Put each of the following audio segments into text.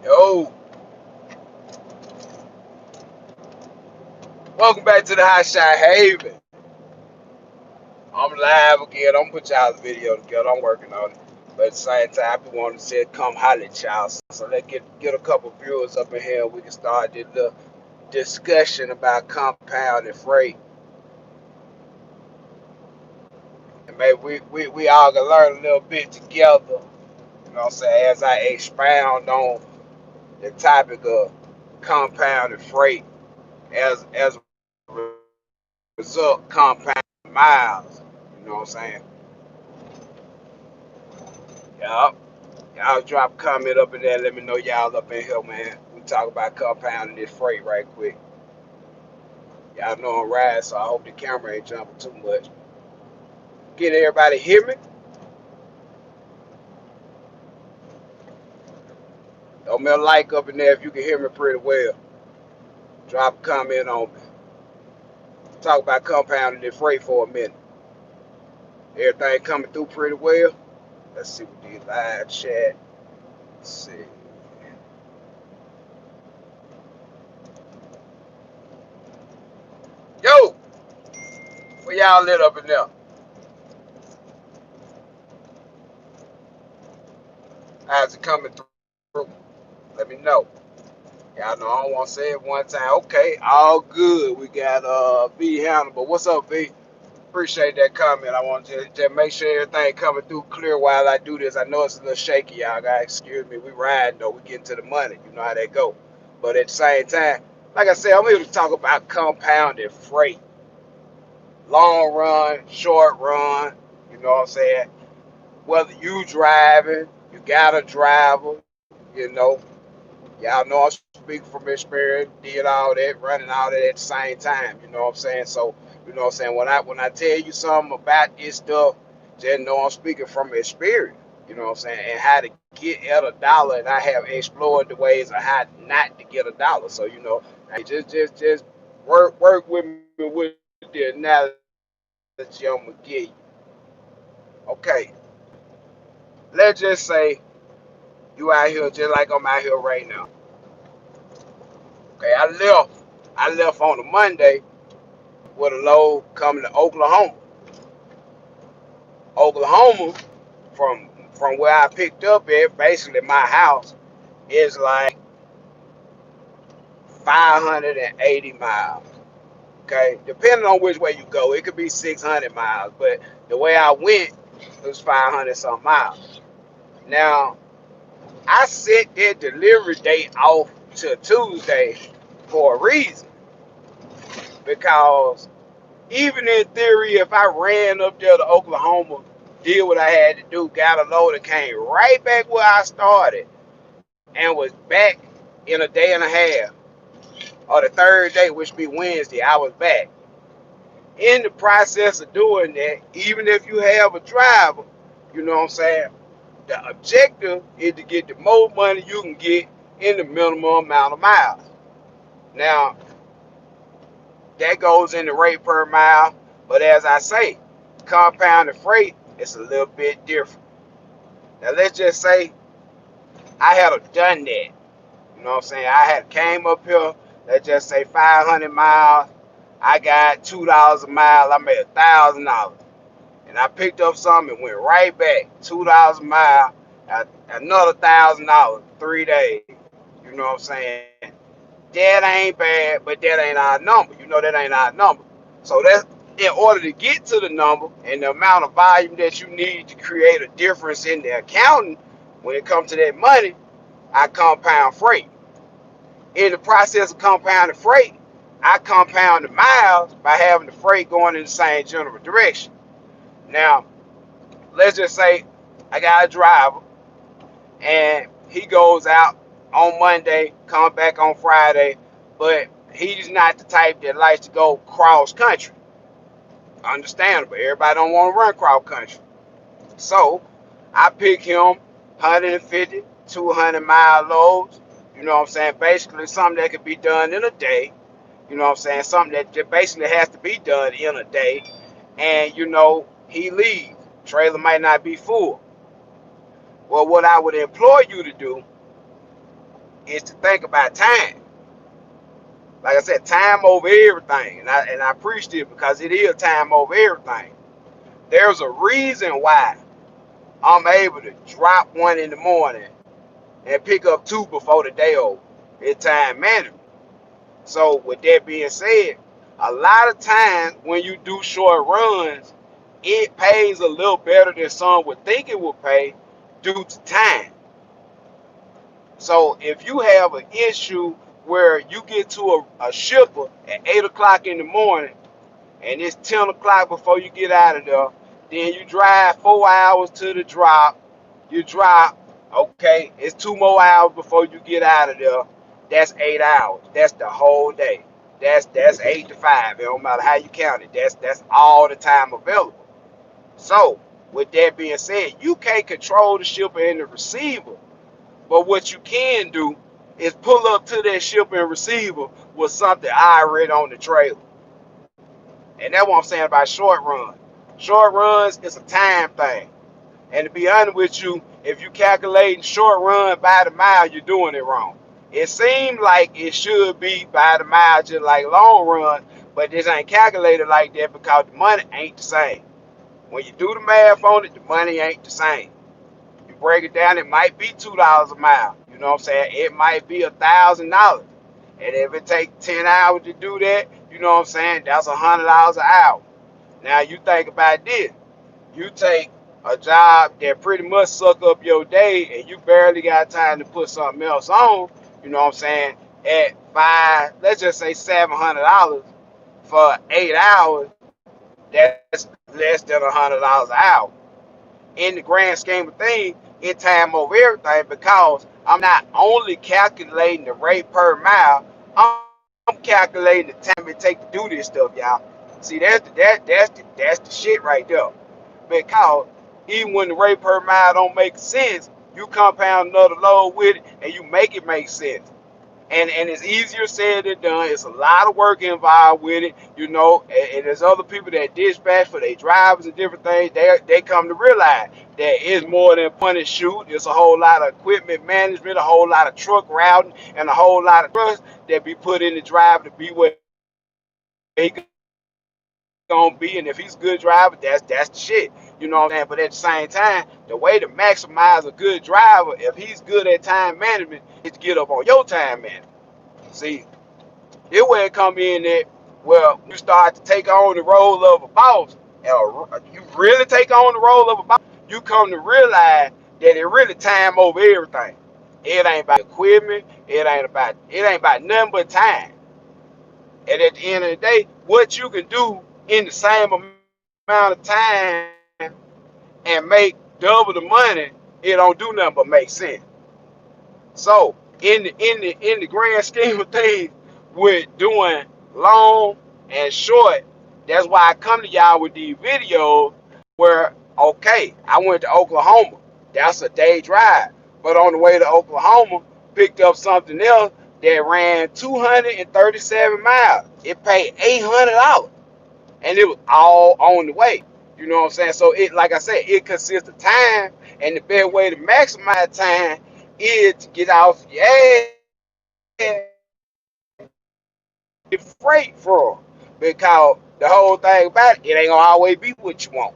Yo, welcome back to the Hot Shot Haven. I'm live again. I'm gonna put y'all's video together. I'm working on it. But at the same time, I want to say come holler at y'all. So let's get a couple viewers up in here. We can start this little discussion about compound and freight. And maybe we all can learn a little bit together. You know what I'm saying? As I expound on the topic of compound and freight as a result, compound miles. You know what I'm saying? Yup. Y'all drop a comment up in there. Let me know y'all up in here, man. We talk about compounding this freight right quick. Y'all know I'm riding, so I hope the camera ain't jumping too much. Can everybody hear me? Throw me a like up in there if you can hear me pretty well. Drop a comment on me. Talk about compounding this freight for a minute. Everything coming through pretty well. Let's see what the live chat. Let's see. Yo, where y'all lit up in there? How's it coming through? Let me know. Y'all know I don't want to say it one time. Okay, all good. We got V Hannibal. What's up, V? Appreciate that comment. I want to just make sure everything coming through clear while I do this. I know it's a little shaky, y'all. Guys, excuse me. We riding though. We getting to the money. You know how that go. But at the same time, like I said, I'm here to talk about compounded freight. Long run, short run. You know what I'm saying? Whether you driving, you got a driver. You know, y'all know I speak from experience, did all that, running all that at the same time. You know what I'm saying? So, you know what I'm saying? When I tell you something about this stuff, just know I'm speaking from experience. You know what I'm saying? And how to get at a dollar, and I have explored the ways of how not to get a dollar. So, you know, hey, just work with me with the analogy I'm gonna give you. Okay, let's just say you out here just like I'm out here right now. Okay, I left on a Monday with a load coming to Oklahoma. Oklahoma, from where I picked up at, basically my house, is like 580 miles. Okay, depending on which way you go, it could be 600 miles, but the way I went, it was 500 some miles. Now, I set that delivery date off to Tuesday for a reason, because even in theory, if I ran up there to Oklahoma, did what I had to do, got a load, and came right back where I started, and was back in a day and a half, or the third day, which be Wednesday, I was back. In the process of doing that, even if you have a driver, you know what I'm saying, the objective is to get the most money you can get in the minimum amount of miles. Now, that goes in the rate per mile, but as I say, compounded freight is a little bit different. Now, let's just say I had done that. You know what I'm saying? I had came up here, let's just say 500 miles. I got $2 a mile. I made $1,000. And I picked up something and went right back. $2 a mile, another $1,000, 3 days. You know what I'm saying? That ain't bad, but that ain't our number. You know that ain't our number. So that's in order to get to the number and the amount of volume that you need to create a difference in the accounting when it comes to that money, I compound freight. In the process of compounding freight, I compound the miles by having the freight going in the same general direction. Now, let's just say I got a driver and he goes out on Monday, come back on Friday, but he's not the type that likes to go cross country. Understandable. Everybody don't want to run cross country. So I pick him 150, 200-mile loads. You know what I'm saying? Basically something that could be done in a day. You know what I'm saying? Something that basically has to be done in a day. And, you know, he leaves. Trailer might not be full. Well, what I would employ you to do is to think about time. Like I said, time over everything. And I preached it because it is time over everything. There's a reason why I'm able to drop one in the morning and pick up two before the day over. It's time management. So with that being said, a lot of times when you do short runs, it pays a little better than some would think it would pay due to time. So if you have an issue where you get to a shipper at 8 o'clock in the morning and it's 10 o'clock before you get out of there, then you drive 4 hours to the drop, you drop, okay, it's 2 more hours before you get out of there. That's 8 hours. That's the whole day. That's 8 to 5. It don't matter how you count it. That's all the time available. So with that being said, you can't control the shipper and the receiver. But what you can do is pull up to that shipper and receiver with something I read on the trailer. And that's what I'm saying about short runs. Short runs is a time thing. And to be honest with you, if you calculating short run by the mile, you're doing it wrong. It seems like it should be by the mile, just like long run, but this ain't calculated like that because the money ain't the same. When you do the math on it, the money ain't the same. You break it down, it might be $2 a mile. You know what I'm saying? It might be $1,000. And if it takes 10 hours to do that, you know what I'm saying? That's $100 an hour. Now you think about this. You take a job that pretty much suck up your day and you barely got time to put something else on, you know what I'm saying, at five, let's just say $700 for 8 hours, that's less than $100 an hour. In the grand scheme of things, it time over everything because I'm not only calculating the rate per mile, I'm calculating the time it take to do this stuff, y'all. See, that's the shit right there. Because even when the rate per mile don't make sense, you compound another load with it and you make it make sense. And it's easier said than done. It's a lot of work involved with it, you know. And there's other people that dispatch for their drivers and different things. They come to realize that it's more than point and shoot. There's a whole lot of equipment management, a whole lot of truck routing, and a whole lot of trust that be put in the driver to be where he gonna be. And if he's a good driver, that's the shit. You know what I'm saying? But at the same time, the way to maximize a good driver, if he's good at time management, is to get up on your time management. See, this way it come in that, well, you start to take on the role of a boss, and you really take on the role of a boss, you come to realize that it really time over everything. It ain't about equipment, it ain't about nothing but time. And at the end of the day, what you can do in the same amount of time and make double the money, it don't do nothing but make sense. So in the grand scheme of things, with doing long and short, that's why I come to y'all with these videos where, okay, I went to Oklahoma. That's a day drive. But on the way to Oklahoma, picked up something else that ran 237 miles. It paid $800 and it was all on the way. You know what I'm saying? So it, like I said, it consists of time, and the best way to maximize time is to get off your ass, get freight from. Because the whole thing about it, it ain't gonna always be what you want.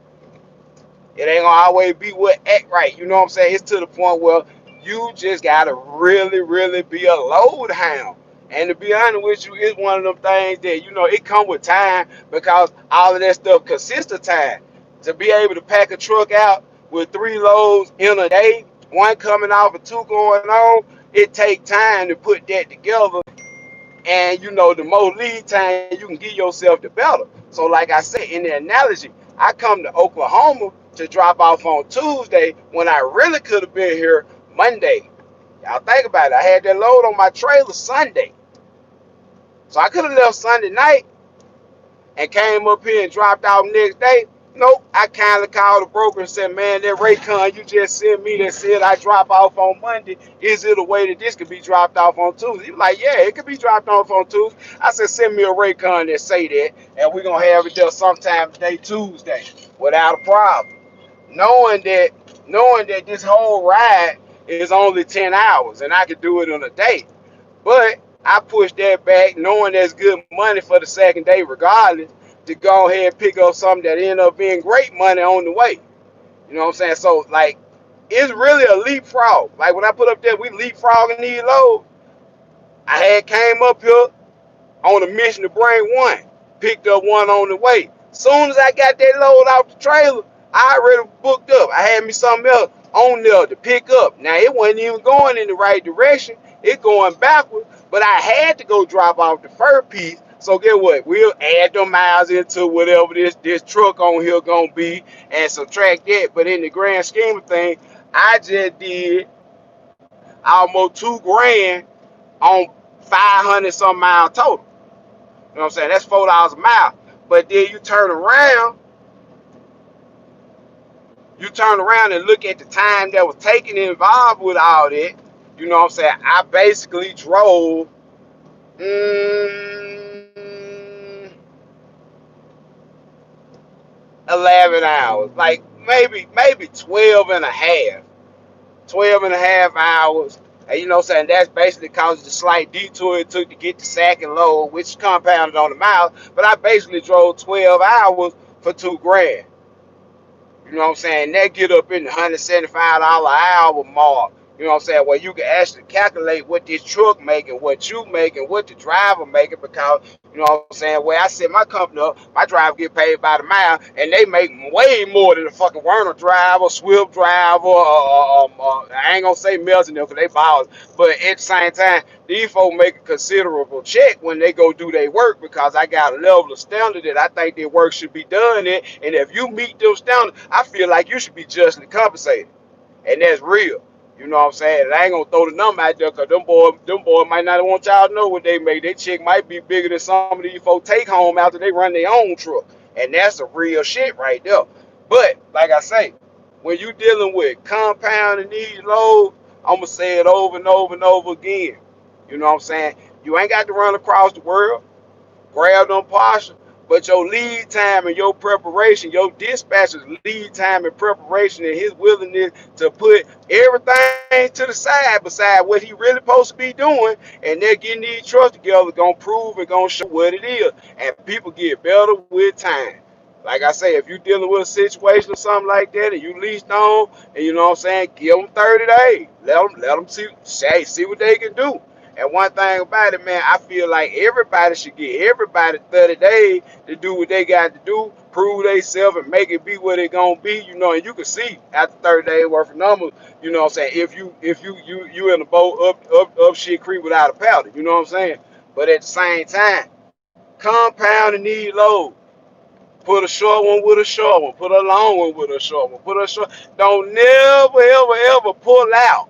It ain't gonna always be what act right. You know what I'm saying? It's to the point where you just gotta really, really be a load hound. And to be honest with you, it's one of them things that, you know, it come with time because all of that stuff consists of time. To be able to pack a truck out with 3 loads in a day, one coming off and two going on, it take time to put that together. And you know, the more lead time you can give yourself, the better. So like I said in the analogy, I come to Oklahoma to drop off on Tuesday when I really could have been here Monday. Y'all think about it. I had that load on my trailer Sunday. So I could have left Sunday night and came up here and dropped out next day. Nope, I kindly called the broker and said, man, that Raycon you just sent me that said I drop off on Monday, is it a way that this could be dropped off on Tuesday? He was like, yeah, it could be dropped off on Tuesday. I said, send me a Raycon that say that, and we're going to have it there sometime today, Tuesday, without a problem. Knowing that this whole ride It's only 10 hours and I could do it in a day. But I pushed that back knowing there's good money for the second day regardless to go ahead and pick up something that ended up being great money on the way. You know what I'm saying? So like it's really a leapfrog. Like when I put up there, we leapfrogging these loads. I had came up here on a mission to bring one, picked up one on the way. Soon as I got that load off the trailer, I already booked up. I had me something else on there to pick up. Now it wasn't even going in the right direction. It going backwards, but I had to go drop off the first piece. So get what? We'll add them miles into whatever this truck on here gonna be and subtract that. But in the grand scheme of things, I just did almost 2 grand on 500 some mile total. You know what I'm saying? That's $4 a mile. But then you turn around and look at the time that was taken involved with all that. You know what I'm saying? I basically drove mm, 11 hours, like maybe 12 and a half. 12 and a half hours. And you know what I'm saying? That's basically causes the slight detour it took to get the second load, which compounded on the miles. But I basically drove 12 hours for 2 grand. You know what I'm saying? That get up in the $175 an hour mark. You know what I'm saying? Where you can actually calculate what this truck making, what you making, what the driver making, because you know what I'm saying? Where I set my company up, my driver get paid by the mile, and they make way more than a fucking Werner driver, Swift driver, I ain't gonna say Melton because they ballers, but at the same time, these folks make a considerable check when they go do their work because I got a level of standard that I think their work should be done in, and if you meet those standards, I feel like you should be justly compensated, and that's real. You know what I'm saying? And I ain't gonna throw the number out there because them boys might not want y'all to know what they make. Their check might be bigger than some of these folks take home after they run their own truck. And that's the real shit right there. But like I say, when you dealing with compounding these loads, I'm gonna say it over and over and over again. You know what I'm saying? You ain't got to run across the world, grab them partial, but your lead time and your preparation, your dispatcher's lead time and preparation and his willingness to put everything to the side beside what he really supposed to be doing, and they're getting these trucks together, gonna prove and gonna show what it is. And people get better with time. Like I say, if you're dealing with a situation or something like that and you leased on, and you know what I'm saying, give them 30 days. Let them see what they can do. And one thing about it, man, I feel like everybody should get everybody 30 days to do what they got to do, prove themselves and make it be what it gonna be, you know, and you can see after 30 days worth of numbers, you know what I'm saying, if you in a boat up shit creek without a paddle, you know what I'm saying? But at the same time, compound and need load. Put a short one with a short one. Put a long one with a short one. Put a short. Don't never, ever, ever pull out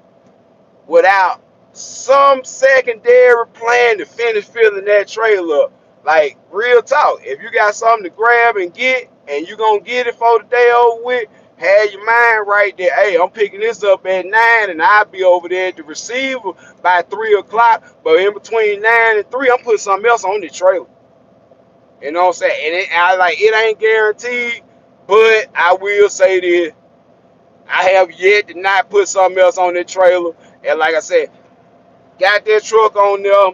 without some secondary plan to finish filling that trailer up. Like, real talk. If you got something to grab and get, and you going to get it for the day over with, have your mind right there. Hey, I'm picking this up at 9, and I'll be over there at the receiver by 3 o'clock. But in between 9 and 3, I'm putting something else on the trailer. You know what I'm saying? And it ain't guaranteed, but I will say this. I have yet to not put something else on that trailer. And like I said, got that truck on there.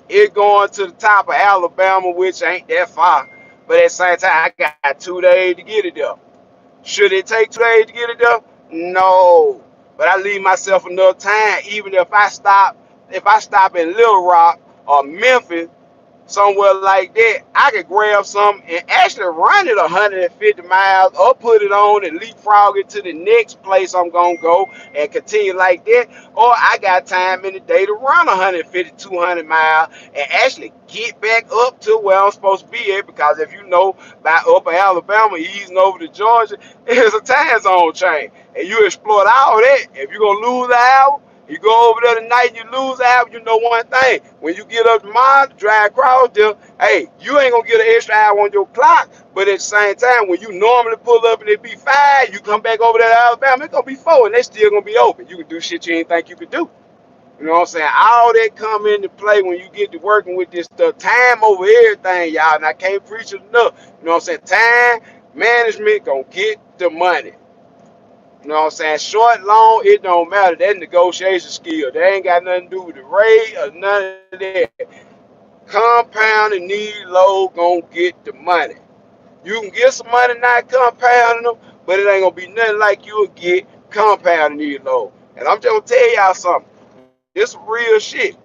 It going to the top of Alabama, which ain't that far. But at the same time, I got 2 days to get it there. Should it take 2 days to get it there? No. But I leave myself enough time, even if I stop in Little Rock or Memphis, somewhere like that, I could grab some and actually run it 150 miles or put it on and leapfrog it to the next place I'm going to go and continue like that. Or I got time in the day to run 150, 200 miles and actually get back up to where I'm supposed to be at, because if you know, by upper Alabama, easing over to Georgia, it's a time zone change. And you exploit all that. If you're going to lose an hour, you go over there tonight and you lose out, you know one thing. When you get up tomorrow to drive across there, hey, you ain't gonna get an extra hour on your clock. But at the same time, when you normally pull up and it be 5, you come back over there to Alabama, it's gonna be 4 and they still gonna be open. You can do shit you ain't think you could do. You know what I'm saying? All that come into play when you get to working with this stuff. Time over everything, y'all. And I can't preach it enough. You know what I'm saying? Time management gonna get the money. You know what I'm saying? Short, long, it don't matter. That negotiation skill. They ain't got nothing to do with the rate or none of that. Compound and need low gonna get the money. You can get some money not compounding them, but it ain't gonna be nothing like you'll get compounding need low. And I'm just gonna tell y'all something. This real shit.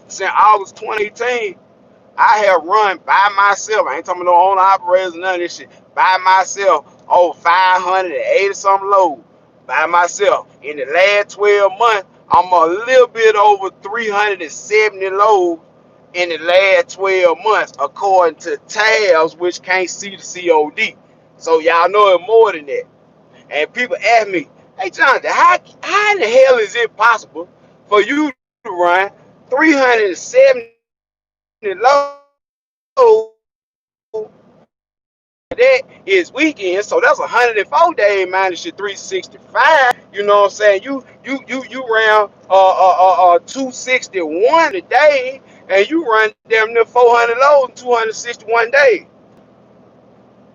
Since August 2018, I have run by myself. I ain't talking about no owner operators and none of this shit. By myself, over 580 some loads. By myself. In the last 12 months, I'm a little bit over 370 loads in the last 12 months, according to tabs, which can't see the COD. So y'all know it more than that. And people ask me, hey Jonathan, how in the hell is it possible for you to run 370 loads that is weekend, so that's 104 days minus your 365. You know what I'm saying? You round 261 a day, and you run damn near 400 loads in 261 days.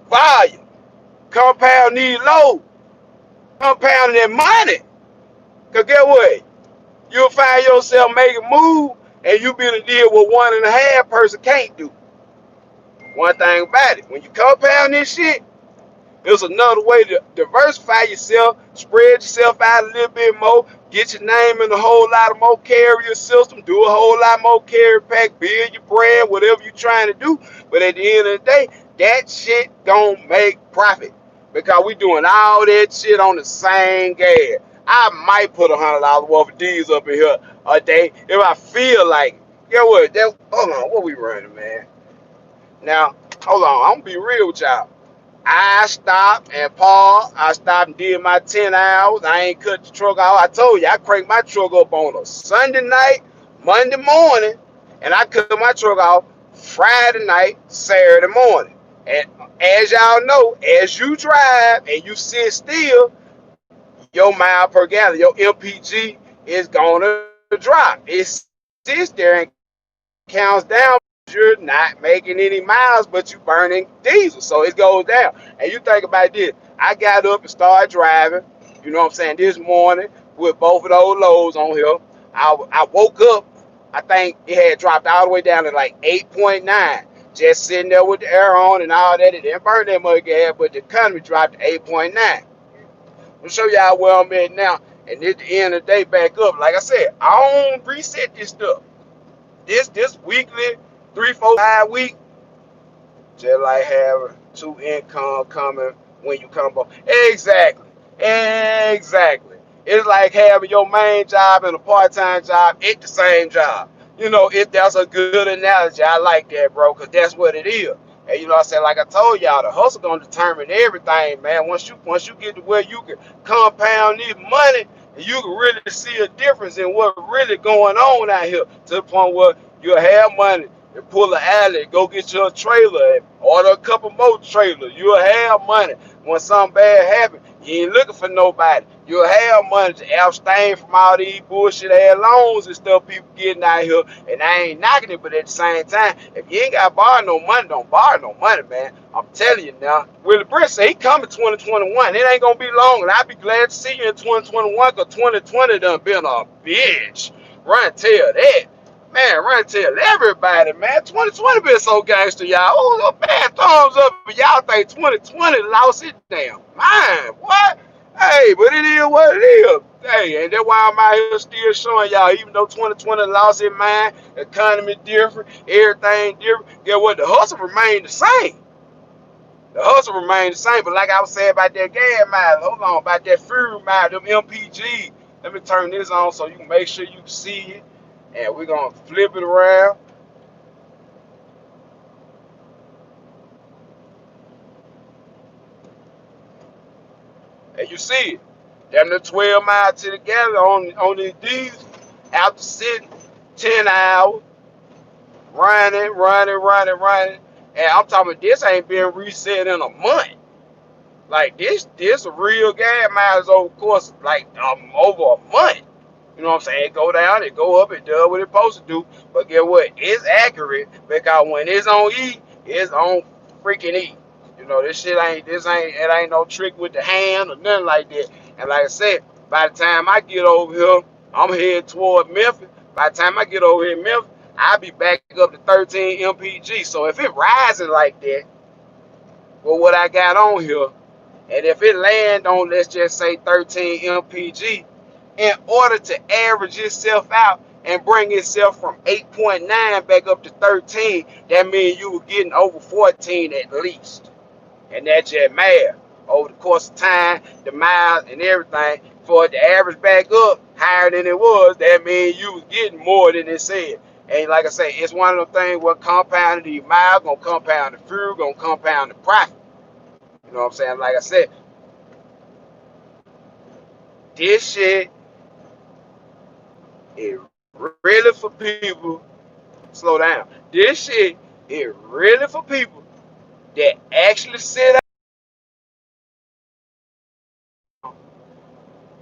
Volume, compound need load, compounding that money. Cause get what? You'll find yourself making move, and you be to deal with 1.5 person can't do. One thing about it, when you compound this shit, there's another way to diversify yourself, spread yourself out a little bit more, get your name in a whole lot of more carrier system, do a whole lot more carrier pack, build your brand, whatever you're trying to do. But at the end of the day, that shit don't make profit because we doing all that shit on the same gas. I might put $100 worth of D's up in here a day if I feel like it. Get what? Hold on, what we running, man? Now, hold on, I'm gonna be real with y'all. I stopped and paused. I stopped and did my 10 hours. I ain't cut the truck off. I told you, I cranked my truck up on a Sunday night, Monday morning, and I cut my truck off Friday night, Saturday morning. And as y'all know, as you drive and you sit still, your mile per gallon, your MPG is going to drop. It sits there and counts down. You're not making any miles, but you burning diesel, so it goes down. And you think about this: I got up and started driving. You know what I'm saying? This morning with both of those loads on here, I woke up. I think it had dropped all the way down to like 8.9. Just sitting there with the air on and all that. It didn't burn that much gas, but the economy dropped to 8.9. I'll show y'all where I'm at now. And at the end of the day, back up. Like I said, I don't reset this stuff. This weekly, 3, 4, 5 week, just like having two income coming when you come home. Exactly. Exactly. It's like having your main job and a part-time job at the same job. You know, if that's a good analogy, I like that, bro, because that's what it is. And you know what I said, like I told y'all, the hustle gonna determine everything, man. Once you get to where you can compound this money, you can really see a difference in what's really going on out here to the point where you'll have money and pull an alley, go get you a trailer, and order a couple more trailers. You'll have money. When something bad happens, you ain't looking for nobody. You'll have money to abstain from all these bullshit ass loans and stuff people getting out here. And I ain't knocking it, but at the same time, if you ain't got to borrow no money, don't borrow no money, man. I'm telling you now. Willie Britt said he coming 2021. It ain't going to be long, and I'll be glad to see you in 2021 because 2020 done been a bitch. Run tell that. Man, run tell everybody, man. 2020 been so gangster, y'all. Oh, man, thumbs up. Y'all think 2020 lost its damn mind. What? Hey, but it is what it is. Hey, and that's why I'm out here still showing y'all, even though 2020 lost its mind, the economy different, everything different, get what? The hustle remained the same. The hustle remained the same. But like I was saying about that gas mile, hold on, about that fuel mile, them MPG. Let me turn this on so you can make sure you can see it. And we're going to flip it around. And you see it. Damn near 12 miles to the gallon on these diesel. After sitting 10 hours, running. And I'm talking about this ain't been reset in a month. Like this a real gas miles over course like over a month. You know what I'm saying? It go down, it go up, it does what it's supposed to do. But get what? It's accurate because when it's on E, it's on freaking E. You know, this ain't no trick with the hand or nothing like that. And like I said, by the time I get over here, I'm headed toward Memphis. By the time I get over here in Memphis, I'll be back up to 13 MPG. So if it rising like that, with what I got on here, and if it land on, let's just say 13 MPG, in order to average itself out and bring itself from 8.9 back up to 13, that means you were getting over 14 at least. And that's just math. Over the course of time, the miles and everything, for it to average back up higher than it was, that means you was getting more than it said. And like I say, it's one of the things where compounding the miles, gonna compound the fuel, gonna compound the profit. You know what I'm saying? Like I said, this shit is really for people. Slow down. This shit is really for people that actually sit down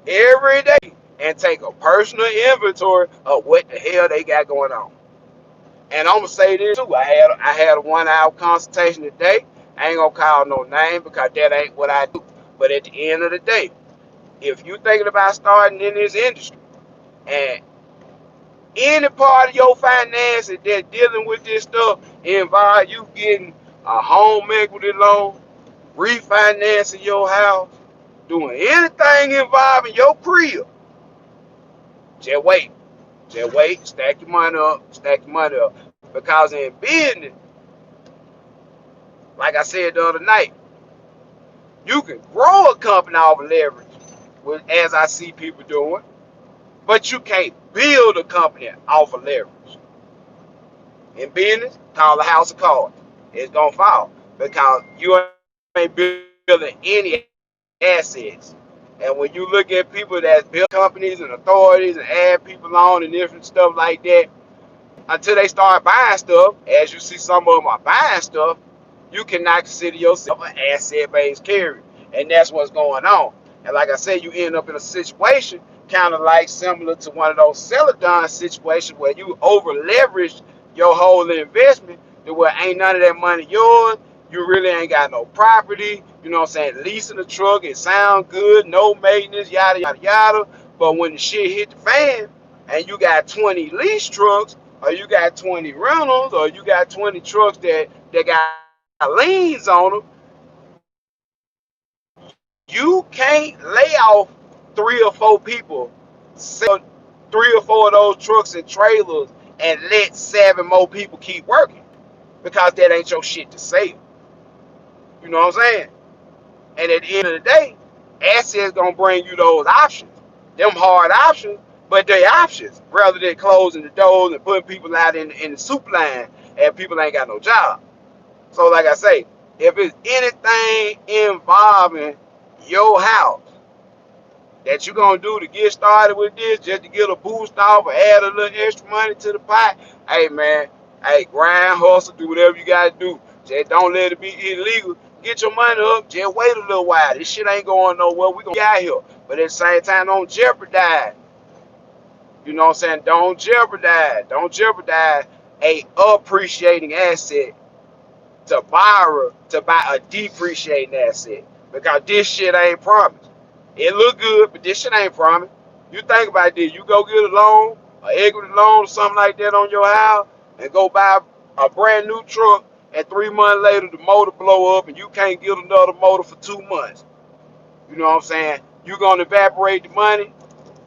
every day and take a personal inventory of what the hell they got going on. And I'm gonna say this too. I had a 1 hour consultation today. I ain't gonna call no name because that ain't what I do. But at the end of the day, if you thinking about starting in this industry and any part of your finances that dealing with this stuff involve you getting a home equity loan, refinancing your house, doing anything involving your crib, just wait. Just wait, stack your money up, stack your money up. Because in business, like I said the other night, you can grow a company off of leverage, as I see people doing, but you can't build a company off of leverage. In business, call a house of cards. It's gonna fall because you ain't building any assets. And when you look at people that build companies and authorities and add people on and different stuff like that, until they start buying stuff, as you see some of them are buying stuff, you cannot consider yourself an asset-based carrier. And that's what's going on. And like I said, you end up in a situation kind of like similar to one of those Celadon situations where you over leveraged your whole investment to where ain't none of that money yours. You really ain't got no property. You know what I'm saying? Leasing a truck, it sound good, no maintenance, yada, yada, yada. But when the shit hit the fan and you got 20 lease trucks, or you got 20 rentals, or you got 20 trucks that got liens on them, you can't lay off 3 or 4 people, sell 3 or 4 of those trucks and trailers, and let 7 more people keep working because that ain't your shit to sell. You know what I'm saying? And at the end of the day, assets gonna bring you those options, them hard options, but they options rather than closing the doors and putting people out in the soup line and people ain't got no job. So like I say, if it's anything involving your house that you're gonna do to get started with this, just to get a boost off or add a little extra money to the pot, hey man, hey, grind, hustle, do whatever you gotta do. Just don't let it be illegal. Get your money up, just wait a little while. This shit ain't going nowhere. We gonna get out here. But at the same time, don't jeopardize. You know what I'm saying? Don't jeopardize. Don't jeopardize a appreciating asset to buy a depreciating asset. Because this shit ain't promised. It look good, but this shit ain't promised. You think about this. You go get a loan, an equity loan or something like that on your house, and go buy a brand new truck, and 3 months later the motor blow up and you can't get another motor for 2 months. You know what I'm saying? You're going to evaporate the money.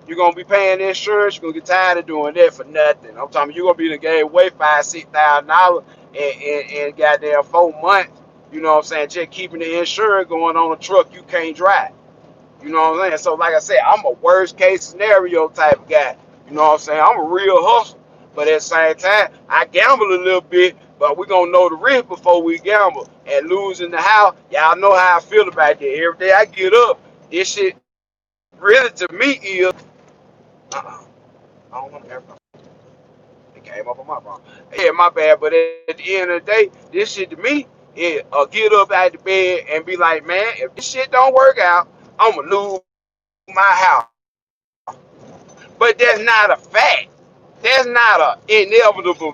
You're going to be paying insurance. You're going to get tired of doing that for nothing. I'm talking you're going to be the game way $5,000, $6,000 in goddamn 4 months. You know what I'm saying? Just keeping the insurance going on a truck you can't drive. You know what I'm saying? So like I said, I'm a worst case scenario type of guy. You know what I'm saying? I'm a real hustler. But at the same time, I gamble a little bit, but we're going to know the risk before we gamble. And losing the house, y'all know how I feel about that. Every day I get up, this shit really to me is, I don't want to. It came up on my phone. Yeah, my bad. But at the end of the day, this shit to me is get up out the bed and be like, man, if this shit don't work out, I'm going to lose my house. But that's not a fact. That's not a inevitability.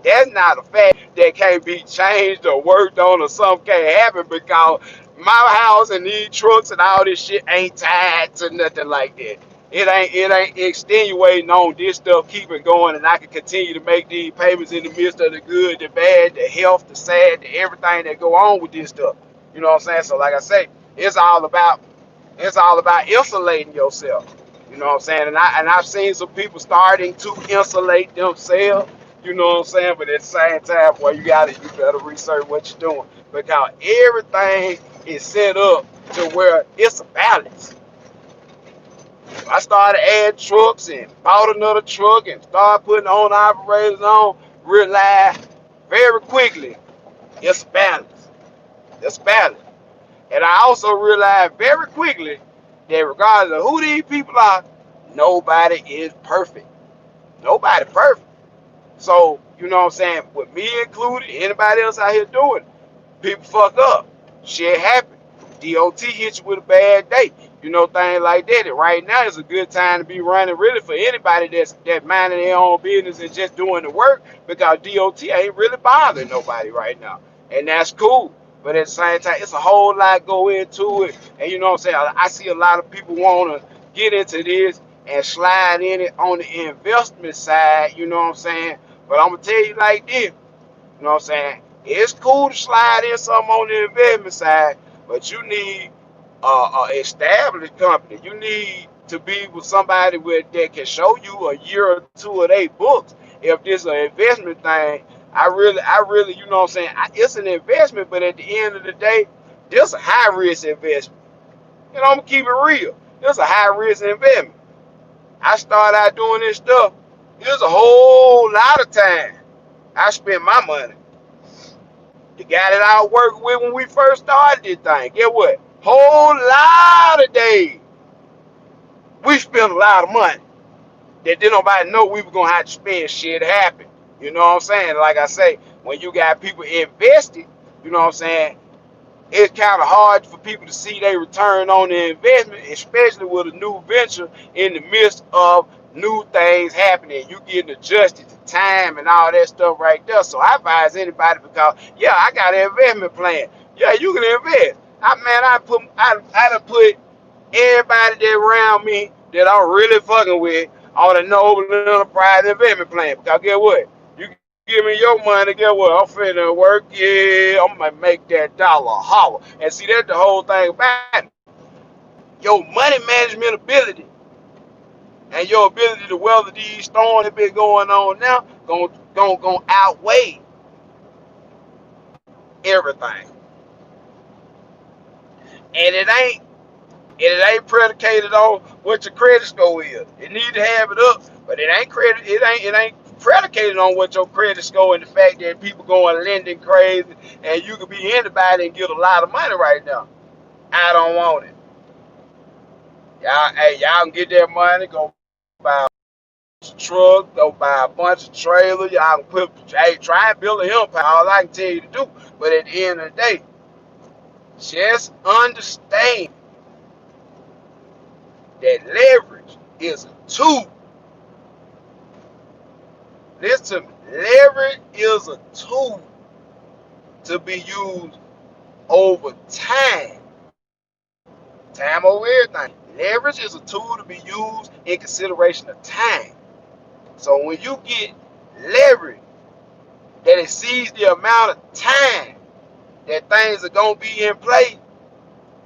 That's not a fact that can't be changed or worked on or something can't happen because My house and these trucks and all this shit ain't tied to nothing like that. It ain't extenuating on this stuff keeping going, and I can continue to make these payments in the midst of the good, the bad, the health, the sad, the everything that go on with this stuff. You know what I'm saying? So like I say, it's all about it's all about insulating yourself. You know what I'm saying? And I've seen some people starting to insulate themselves. You know what I'm saying? But at the same time, boy, you better research what you're doing because everything is set up to where it's a balance. I started adding trucks and bought another truck and started putting on operators on, realized very quickly it's balance. It's balance. And I also realized very quickly that regardless of who these people are, nobody is perfect. Nobody perfect. So, you know what I'm saying? With me included, anybody else out here doing it, people fuck up. Shit happen. DOT hit you with a bad day. You know, things like that. And right now is a good time to be running really for anybody that minding their own business and just doing the work because DOT ain't really bothering nobody right now. And that's cool. But at the same time, it's a whole lot go into it. And you know what I'm saying? I see a lot of people want to get into this and slide in it on the investment side, you know what I'm saying? But I'm going to tell you like this. You know what I'm saying? It's cool to slide in something on the investment side, but you need an established company. You need to be with somebody that can show you a year or two of their books. If this is an investment thing, I really, you know what I'm saying? It's an investment, but at the end of the day, this a high risk investment. You know, I'm gonna keep it real. This a high risk investment. I started out doing this stuff. There's a whole lot of time I spent my money. The guy that I worked with when we first started this thing, get what? Whole lot of days. We spent a lot of money that didn't nobody know we were gonna have to spend. Shit happen. You know what I'm saying? Like I say, when you got people invested, you know what I'm saying, it's kind of hard for people to see their return on the investment, especially with a new venture in the midst of new things happening. You getting adjusted to time and all that stuff right there. So I advise anybody because yeah, I got an investment plan. Yeah, you can invest. I done put everybody that around me that I'm really fucking with on a Noble Enterprise investment plan. Because guess what? You give me your money, guess what? I'm finna work, yeah, I'm gonna make that dollar holler. And see, that's the whole thing about it. Your money management ability and your ability to weather these storms that been going on now gonna outweigh everything. And it ain't predicated on what your credit score is. It need to have it up, but it ain't predicated on what your credit score and the fact that people going lending crazy and you could be anybody and get a lot of money right now. I don't want it. Y'all can get that money, go buy a truck, go buy a bunch of trailers, y'all can try and build an empire, all I can tell you to do. But at the end of the day, just understand that leverage is a tool. Listen to me. Leverage is a tool to be used over time. Time over everything. Leverage is a tool to be used in consideration of time. So when you get leverage that exceeds the amount of time that things are going to be in play,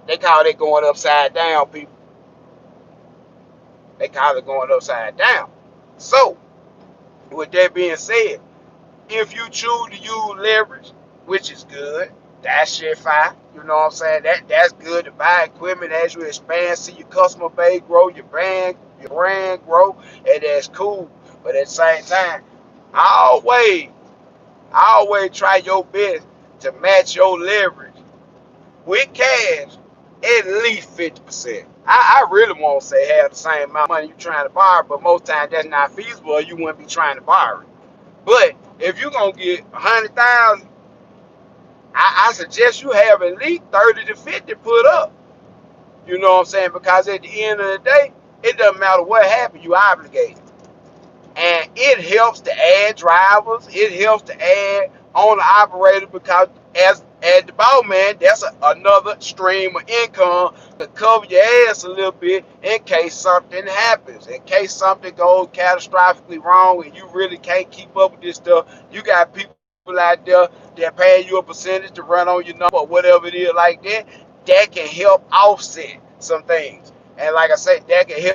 they call it going upside down, people. They call it going upside down. So, with that being said, if you choose to use leverage, which is good, that shit fine. You know what I'm saying? That's good to buy equipment as you expand, see your customer base grow, your brand grow, and that's cool. But at the same time, always, always try your best to match your leverage with cash at least 50%. I really won't say have the same amount of money you're trying to borrow, but most times that's not feasible or you wouldn't be trying to borrow it. But if you're gonna get 100,000, I suggest you have at least 30 to 50 put up. You know what I'm saying? Because at the end of the day, it doesn't matter what happens, you obligated. And it helps to add drivers, it helps to add owner operators because At the bottom, man, that's another stream of income to cover your ass a little bit in case something happens. In case something goes catastrophically wrong and you really can't keep up with this stuff, you got people out there that pay you a percentage to run on your number or whatever it is like that. That can help offset some things. And like I said, that can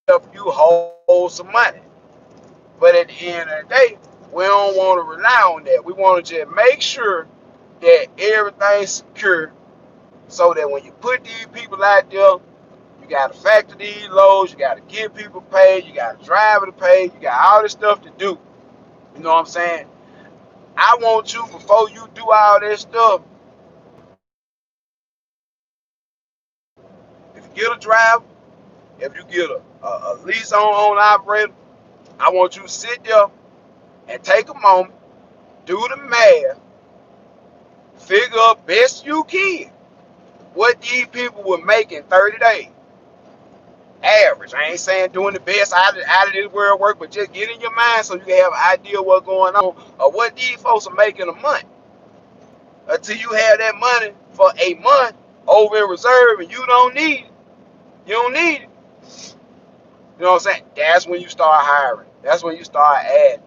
help you hold some money. But at the end of the day, we don't want to rely on that. We want to just make sure that everything's secure so that when you put these people out there, you got to factor these loads, you got to get people paid, you got to drive to pay, you got all this stuff to do. You know what I'm saying? I want you, before you do all this stuff, if you get a driver, if you get a lease on operator, I want you to sit there and take a moment, do the math, figure up best you can what these people would make in 30 days. Average. I ain't saying doing the best out of this world work, but just get in your mind so you can have an idea of what's going on or what these folks are making a month. Until you have that money for a month over in reserve and you don't need it. You don't need it. You know what I'm saying? That's when you start hiring. That's when you start adding.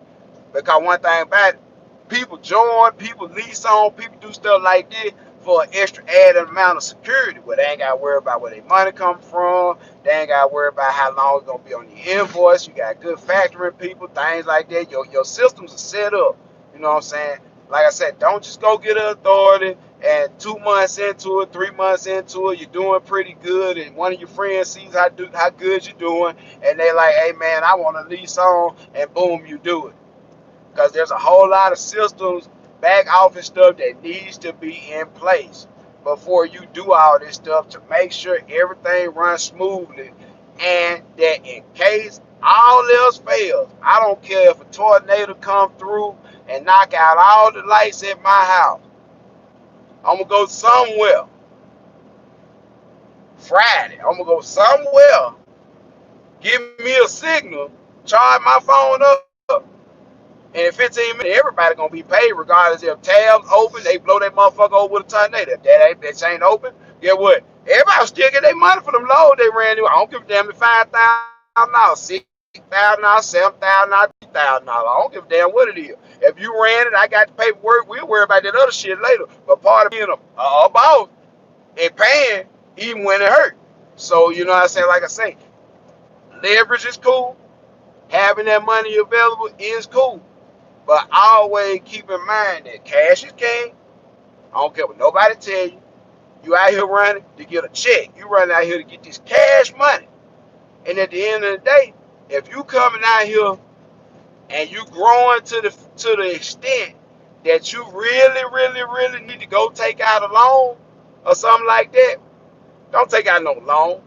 Because one thing about it, people join, people lease on, people do stuff like this for an extra added amount of security where they ain't got to worry about where their money come from. They ain't got to worry about how long it's going to be on the invoice. You got good factoring people, things like that. Your systems are set up. You know what I'm saying? Like I said, don't just go get an authority and 2 months into it, 3 months into it, you're doing pretty good, and one of your friends sees how good you're doing, and they like, hey man, I want to lease on, and boom, you do it. Because there's a whole lot of systems, back office stuff that needs to be in place before you do all this stuff to make sure everything runs smoothly, and that in case all else fails, I don't care if a tornado come through and knock out all the lights at my house, I'm going to go somewhere Friday. I'm going to go somewhere, give me a signal, charge my phone up, and in 15 minutes, everybody gonna be paid regardless if tabs open, they blow that motherfucker over with a tornado. If that ain't open, get what? Everybody still get their money for them loads they ran into. I don't give a damn if $5,000, $6,000, $7,000, $3,000. I don't give a damn what it is. If you ran it, I got the paperwork. We'll worry about that other shit later. But part of being a boss and paying even when it hurt. So you know what I say? Like I say, leverage is cool. Having that money available is cool. But always keep in mind that cash is king. I don't care what nobody tell you. You out here running to get a check. You running out here to get this cash money. And at the end of the day, if you coming out here and you growing to the extent that you really need to go take out a loan or something like that, don't take out no loan.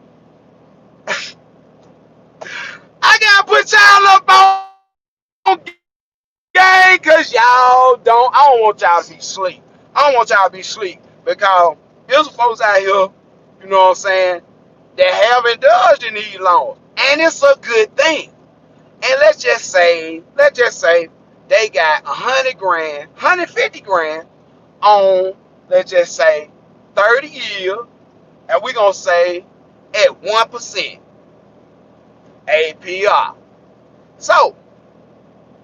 I gotta put y'all up on gang, cause I don't want y'all to be asleep. I don't want y'all to be asleep because there's folks out here, you know what I'm saying, that have indulged in these loans. And it's a good thing. And let's just say they got 100 grand, 150 grand on, let's just say 30 years, and we're gonna say at 1% APR. So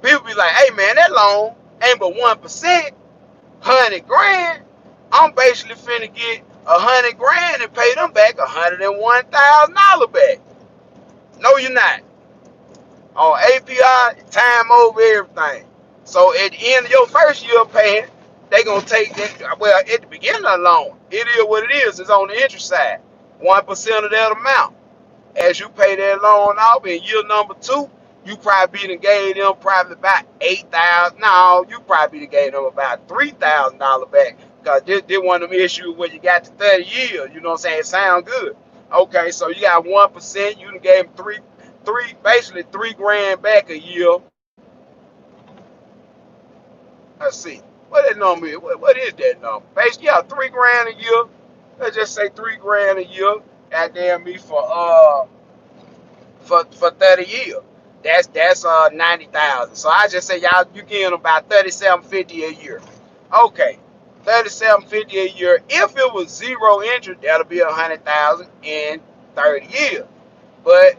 people be like, hey man, that loan ain't but 1%, 100 grand. I'm basically finna get 100 grand and pay them back $101,000 back. No, you're not. On APR, time over everything. So at the end of your first year paying, they gonna take that. Well, at the beginning of the loan, it is what it is. It's on the interest side, 1% of that amount. As you pay that loan off in year number 2, you probably gave them probably about $8,000. No, you probably gave them about $3,000 back, because this one of them issues where you got to 30 years. You know what I'm saying? It sound good. Okay, so you got 1%. You done gave them basically 3 grand back a year. Let's see what that number is. What is that number? Basically, yeah, 3 grand a year. Let's just say 3 grand a year. Goddamn me for 30 years. That's 90,000. So I just say y'all, you getting about $37.50 a year. Okay, $37.50 a year. If it was zero interest, that'll be $100,000 in 30 years. But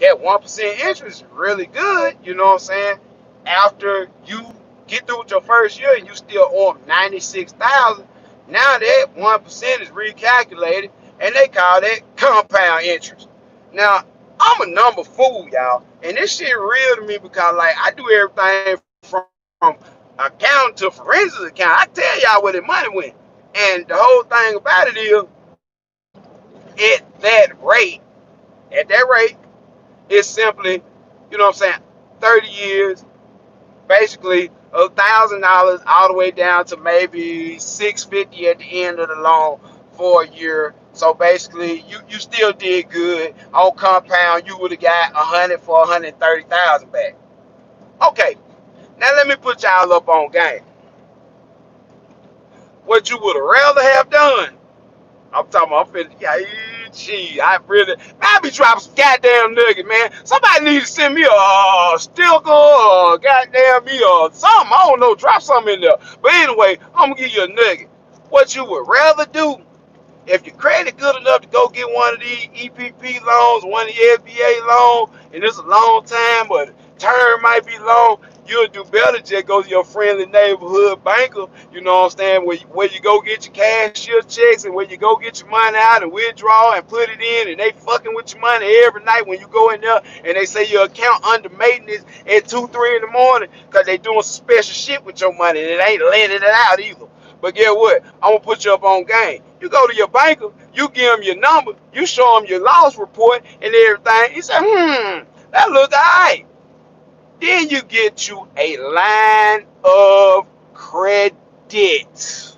that 1% interest is really good, you know what I'm saying? After you get through with your first year and you still owe 96,000, now that 1% is recalculated and they call that compound interest. Now, I'm a number fool, y'all, and this shit real to me because like I do everything from account to forensic account. I tell y'all where the money went. And the whole thing about it is at that rate, it's simply, you know what I'm saying, 30 years, basically $1,000 all the way down to maybe 650 at the end of the loan for a year. So basically, you still did good on compound. You would have got 100 for 130,000 back. Okay, now let me put y'all up on game. What you would have rather have done? I'm talking about, I'm finna, yeah, gee, I really, man, I be dropping some goddamn nuggets, man. Somebody need to send me a sticker or goddamn me or something. I don't know, drop something in there. But anyway, I'm gonna give you a nugget. What you would rather do, if your credit good enough to go get one of these EPP loans, one of the SBA loans, and it's a long time, but term might be long, you'll do better just go to your friendly neighborhood banker, you know what I'm saying, where you go get your cashier checks and where you go get your money out and withdraw and put it in, and they fucking with your money every night when you go in there and they say your account under maintenance at 2, 3 in the morning because they doing some special shit with your money and it ain't letting it out either. But guess what? I'm gonna put you up on game. You go to your banker, you give him your number, you show him your loss report and everything. He say, that look alright. Then you get you a line of credit.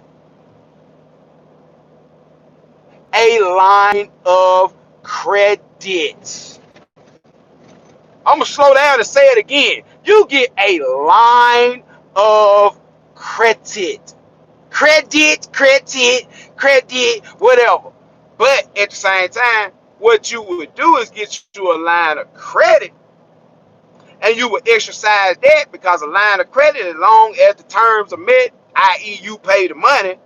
A line of credit. I'm gonna slow down and say it again. You get a line of credit. Credit, whatever. But at the same time, what you would do is get you a line of credit, and you would exercise that because a line of credit, as long as the terms are met, i.e., you pay the money,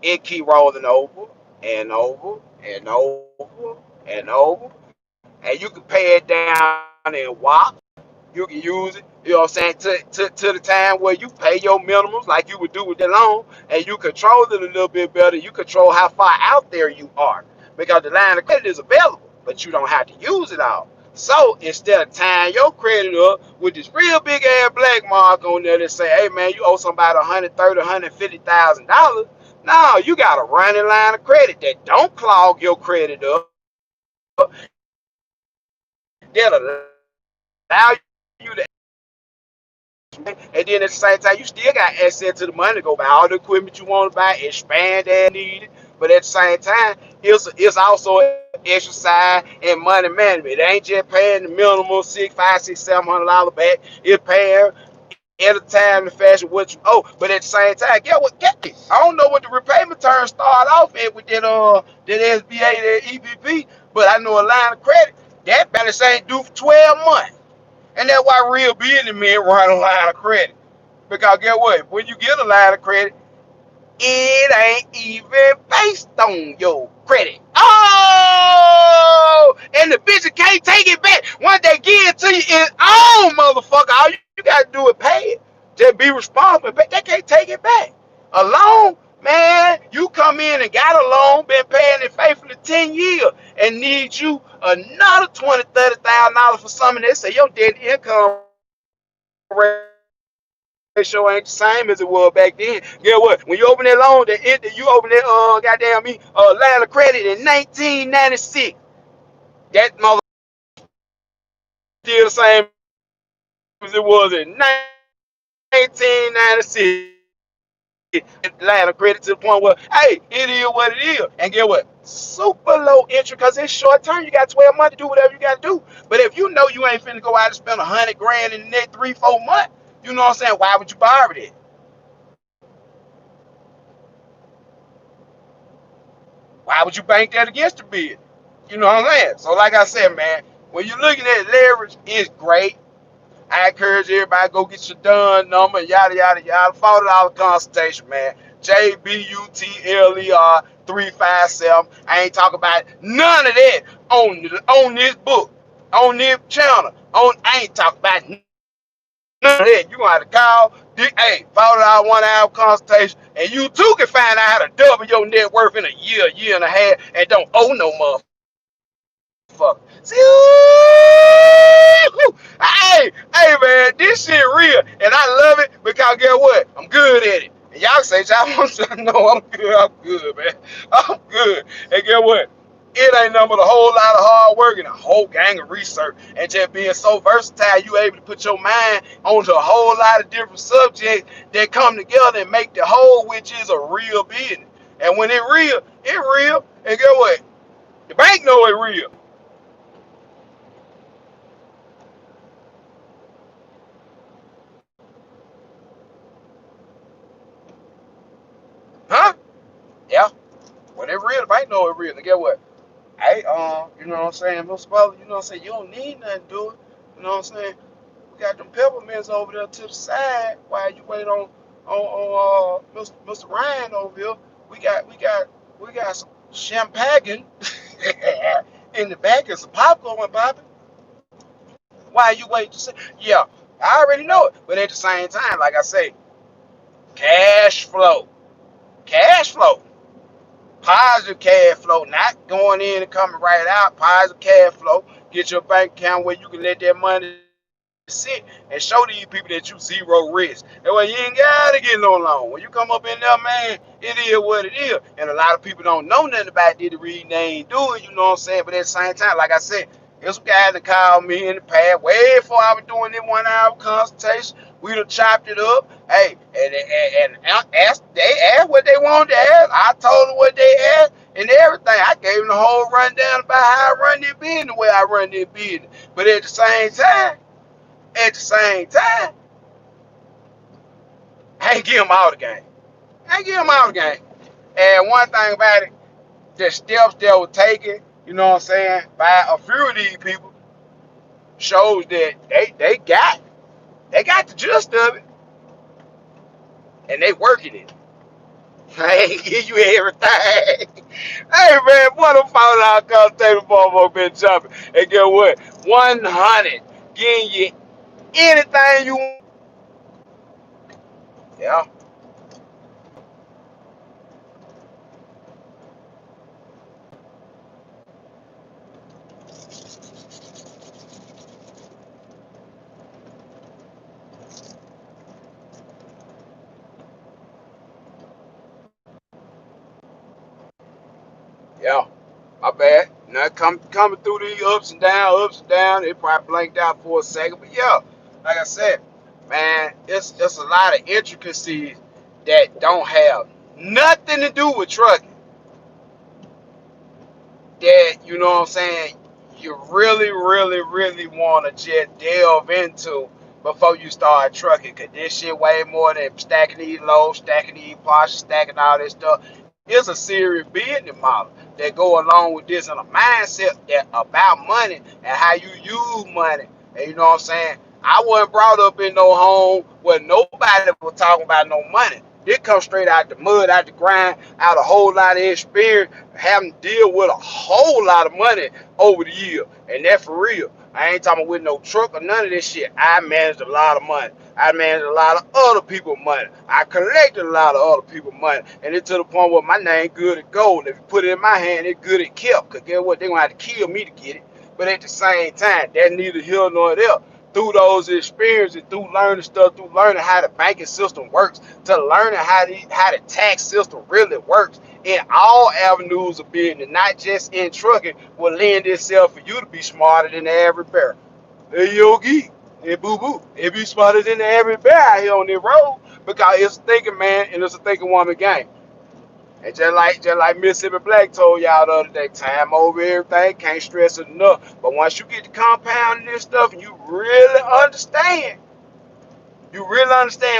it keep rolling over and over and over and over, and you can pay it down in WAP. You can use it, you know what I'm saying, to the time where you pay your minimums like you would do with the loan, and you control it a little bit better. You control how far out there you are because the line of credit is available, but you don't have to use it all. So instead of tying your credit up with this real big ass black mark on there that say, hey man, you owe somebody $130,000, $150,000, no, you got a running line of credit that don't clog your credit up, that'll allow you to, and then at the same time, you still got access to the money to go buy all the equipment you want to buy, expand as needed. But at the same time, it's also exercise and money management. It ain't just paying the minimum $600, $700 back. It's paying at a time and fashion what you owe. But at the same time, get what? Get it. I don't know what the repayment terms start off at with that SBA, that EPP, but I know a line of credit that balance ain't due for 12 months. And that's why real businessmen run a line of credit. Because guess what? When you get a line of credit, it ain't even based on your credit. Oh! And the bitch can't take it back. Once they give it to you, it's on, motherfucker. All you gotta do is pay it. Just be responsible. But they can't take it back. A loan, man, you come in and got a loan, been paying it faithfully 10 years, and need you another $20,000, $30,000 for something. They say your debt income ratio ain't the same as it was back then. Get what? When you open that loan, you open that line of credit in 1996. That mother still the same as it was in 1996. Line of credit to the point where, hey, it is what it is. And get what? Super low interest because it's short term. You got 12 months to do whatever you got to do. But if you know you ain't finna go out and spend 100 grand in the next 3, 4 months, you know what I'm saying? Why would you borrow it? Why would you bank that against the bid? You know what I'm saying? So like I said, man, when you're looking at leverage, it's great. I encourage everybody go get your done number, yada yada yada. $40 consultation, man. JBUTLER 357. I ain't talking about none of that on this book, on this channel. I ain't talking about none of that. You gonna have to call. Hey, $40 1 hour consultation, and you too can find out how to double your net worth in a year and a half, and don't owe no motherfucker. See, hey, man, this shit real, and I love it because guess what? I'm good at it. And y'all say y'all want to know I'm good, man. I'm good. And guess what? It ain't nothing but a whole lot of hard work and a whole gang of research, and just being so versatile, you able to put your mind onto a whole lot of different subjects that come together and make the whole, which is a real business. And when it real, it real. And guess what? The bank know it real. Huh? Yeah. When it real, the bank know it real. And guess what? Hey, you know what I'm saying, Mr. Butler, you know what I'm saying, you don't need nothing to do it. You know what I'm saying? We got them peppermints over there to the side while you wait on Mr. Ryan over here. We got some champagne in the back and some popcorn popping. While you wait to say, yeah, I already know it. But at the same time, like I say, cash flow. Cash flow. Positive cash flow, not going in and coming right out. Positive cash flow. Get your bank account where you can let that money sit and show these people that you zero risk. That way you ain't gotta get no loan. When you come up in there, man, it is what it is. And a lot of people don't know nothing about it to read, they ain't do it, you know what I'm saying? But at the same time, like I said, there's some guys that called me in the past, way before I was doing this 1 hour consultation. We done chopped it up. Hey, and asked, they asked what they wanted to ask. I told them what they asked and everything. I gave them the whole rundown about how I run this business, the way I run this business. But at the same time, I ain't give them all the game. I ain't give them all the game. And one thing about it, the steps that were taken, you know what I'm saying, by a few of these people shows that they got the gist of it and they working it. I ain't give you everything. Hey man, what a phone out consultation for been jumping. And guess what? 100 getting you anything you want. Yeah, yeah. My bad. Now coming through these ups and downs. It probably blanked out for a second, but yeah, like I said, man, it's a lot of intricacies that don't have nothing to do with trucking. That you know what I'm saying. You really, really, really want to just delve into before you start trucking, cause this shit way more than stacking these loads, stacking these parts, stacking all this stuff. It's a serious business model that go along with this and a mindset that about money and how you use money. And you know what I'm saying? I wasn't brought up in no home where nobody was talking about no money. It comes straight out the mud, out the grind, out a whole lot of experience, having to deal with a whole lot of money over the year. And that's for real. I ain't talking with no truck or none of this shit. I managed a lot of money. I managed a lot of other people's money. I collected a lot of other people's money. And it's to the point where my name good at gold. If you put it in my hand, it's good at kept. Because guess what? They're going to have to kill me to get it. But at the same time, that's neither here nor there. Through those experiences, through learning stuff, through learning how the banking system works, to learning how the tax system really works in all avenues of business, not just in trucking, will lend itself for you to be smarter than the average bear. Hey, Yogi, hey, boo boo, it be smarter than the average bear out here on the road because it's a thinking man and it's a thinking woman game. And just like Mississippi Black told y'all the other day, time over everything, can't stress it enough. But once you get to compounding this stuff and you really understand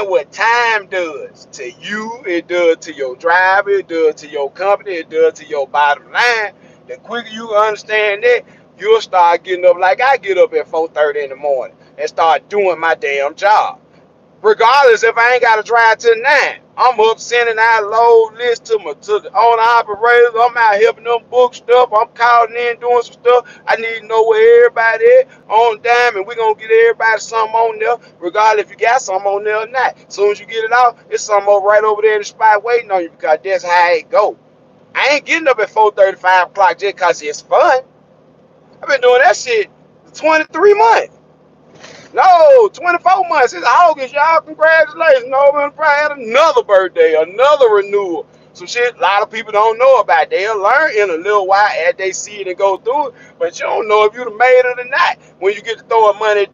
what time does to you, it does to your driver, it does to your company, it does to your bottom line. The quicker you understand that, you'll start getting up like I get up at 4:30 in the morning and start doing my damn job. Regardless if I ain't got to drive till 9. I'm up sending out load list to the owner operators. I'm out helping them book stuff. I'm calling in doing some stuff. I need to know where everybody is on dime, and we're gonna get everybody something on there, regardless if you got something on there or not. As soon as you get it out, it's something over right over there in the spot waiting on you because that's how it go. I ain't getting up at 4:30, 5 o'clock just cause it's fun. I've been doing that shit 23 months. No, 24 months. It's August, y'all. Congratulations. No, man, probably had another birthday, another renewal. Some shit a lot of people don't know about. They'll learn in a little while as they see it and go through it. But you don't know if you'd have made it or not when you get to throwing money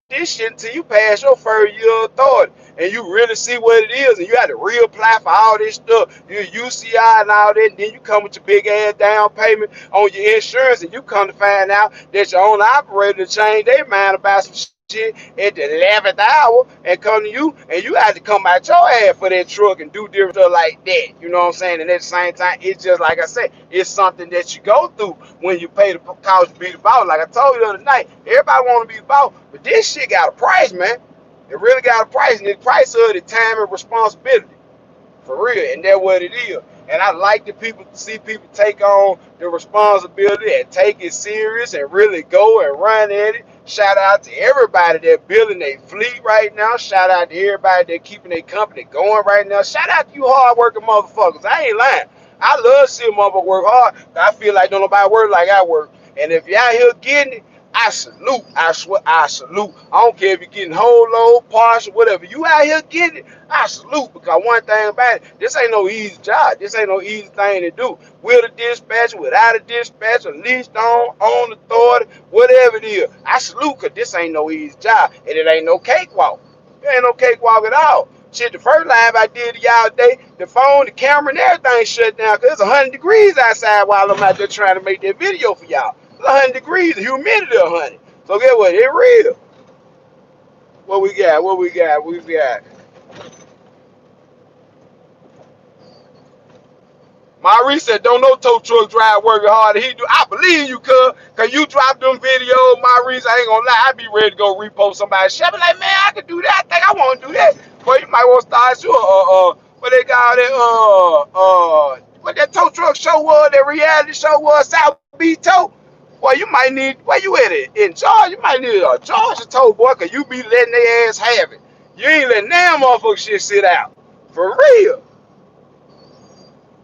this shit until you pass your first year of authority and you really see what it is and you had to reapply for all this stuff, your UCI and all that, and then you come with your big ass down payment on your insurance and you come to find out that your own operator changed their mind about some shit at the 11th hour and come to you and you had to come out your ass for that truck and do different stuff like that. You know what I'm saying? And at the same time, it's just like I said, it's something that you go through when you pay the cost to be the boss. Like I told you the other night, everybody want to be the boss, but this shit got a price, man. It really got a price, and the price of the time and responsibility. For real, and that's what it is. And I like to see people take on the responsibility and take it serious and really go and run at it. Shout out to everybody that building their fleet right now. Shout out to everybody that keeping their company going right now. Shout out to you hard-working motherfuckers. I ain't lying. I love seeing motherfuckers work hard. I feel like don't nobody work like I work. And if y'all here getting it, I salute. I swear, I salute. I don't care if you're getting whole load, partial, whatever. You out here getting it, I salute. Because one thing about it, this ain't no easy job. This ain't no easy thing to do. With a dispatcher, without a dispatcher, leased on authority, whatever it is. I salute because this ain't no easy job. And it ain't no cakewalk. It ain't no cakewalk at all. Shit, the first live I did to y'all today, the phone, the camera, and everything shut down because it's 100 degrees outside while I'm out there trying to make that video for y'all. 100 degrees, the humidity 100. So get what? It real. What we got? What we got? We got. Maurice said, don't no tow truck drive working hard. He do. I believe you, cause you dropped them videos, Maurice. I ain't gonna lie. I be ready to go repost somebody. Shit, be like, man, I could do that. I think I want to do that. But you might want to start you what they got that what that tow truck show was, that reality show was, South Beach Tow. Boy, you might need, where you at it? In Georgia, you might need a Georgia tow, boy, cause you be letting their ass have it. You ain't letting damn motherfucker shit sit out. For real.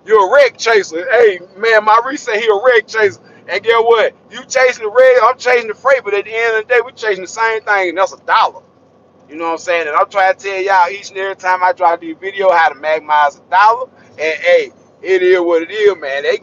You're a wreck chaser. Hey, man, Maurice said he a wreck chaser. And guess what? You chasing the red, I'm chasing the freight, but at the end of the day, we chasing the same thing, and that's a dollar. You know what I'm saying? And I'm trying to tell y'all each and every time I drop these video how to maximize a dollar. And hey, it is what it is, man. They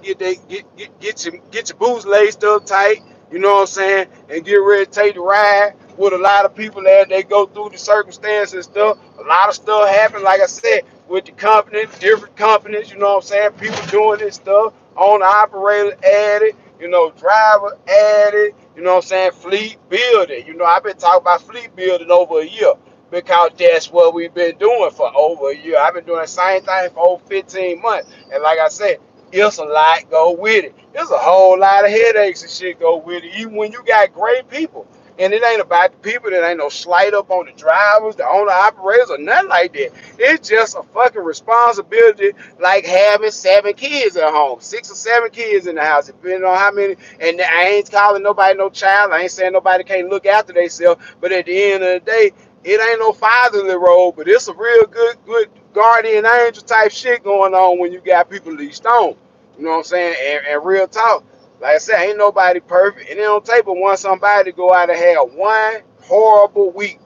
get your boots laced up tight. You know what I'm saying? And get ready to take the ride with a lot of people as they go through the circumstances and stuff. A lot of stuff happen, like I said, with the company, different companies. You know what I'm saying? People doing this stuff. Owner operator added. You know, driver added. You know what I'm saying? Fleet building. You know, I've been talking about fleet building over a year because that's what we've been doing for over a year. I've been doing the same thing for over 15 months. And like I said, it's a lot go with it. There's a whole lot of headaches and shit go with it, even when you got great people. And it ain't about the people. There ain't no slight up on the drivers, the owner operators, or nothing like that. It's just a fucking responsibility like having 7 kids at home, 6 or 7 kids in the house, depending on how many. And I ain't calling nobody no child. I ain't saying nobody can't look after themselves. But at the end of the day, it ain't no fatherly role, but it's a real good guardian angel type shit going on when you got people leased on. You know what I'm saying? And real talk, like I said, ain't nobody perfect. And it don't take but one somebody to go out and have one horrible week.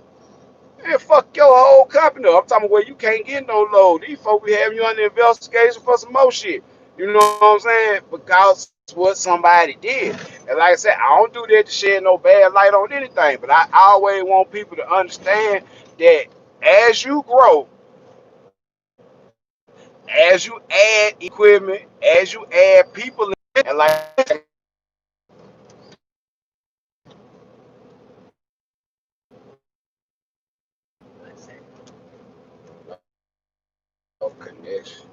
Man, fuck your whole company up. I'm talking about where you can't get no load. These folks be having you under investigation for some more shit. You know what I'm saying? Because what somebody did. And like I said, I don't do that to shed no bad light on anything. But I always want people to understand that as you grow, as you add equipment, as you add people, and like no connection.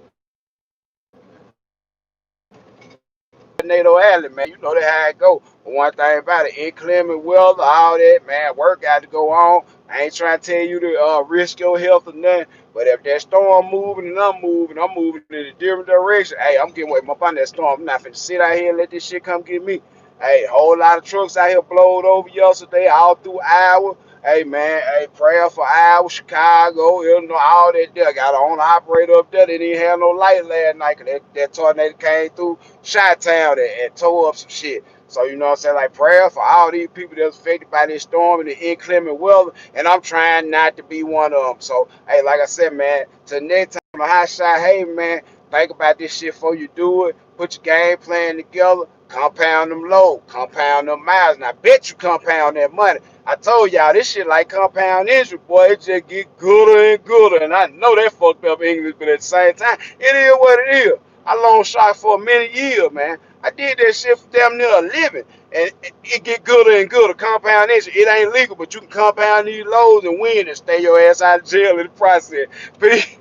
Tornado Alley, man. You know that how it go. But one thing about it, inclement weather, all that, man, work got to go on. I ain't trying to tell you to risk your health or nothing, But if that storm moving and I'm moving in a different direction, hey, I'm getting away from up on that storm. I'm not finna sit out here and let this shit come get me. Hey, whole lot of trucks out here blowed over yesterday, all through Iowa. Hey man, hey, prayer for Iowa, Chicago, Illinois, all that there. Got an owner operator up there. They didn't have no light last night 'cause that tornado came through Chi-Town and tore up some shit. So you know what I'm saying? Like prayer for all these people that's affected by this storm and the inclement weather. And I'm trying not to be one of them. So hey, like I said, man, till next time on the hot shot, hey man, think about this shit before you do it. Put your game plan together. Compound them low, compound them miles. And I bet you compound that money. I told y'all this shit like compound interest, boy. It just get gooder and gooder. And I know that fucked up English, but at the same time, it is what it is. I loan shot for many years, man. I did that shit for damn near a living. And it get gooder and gooder. Compound interest, it ain't legal, but you can compound these loans and win and stay your ass out of jail in the process. Peace.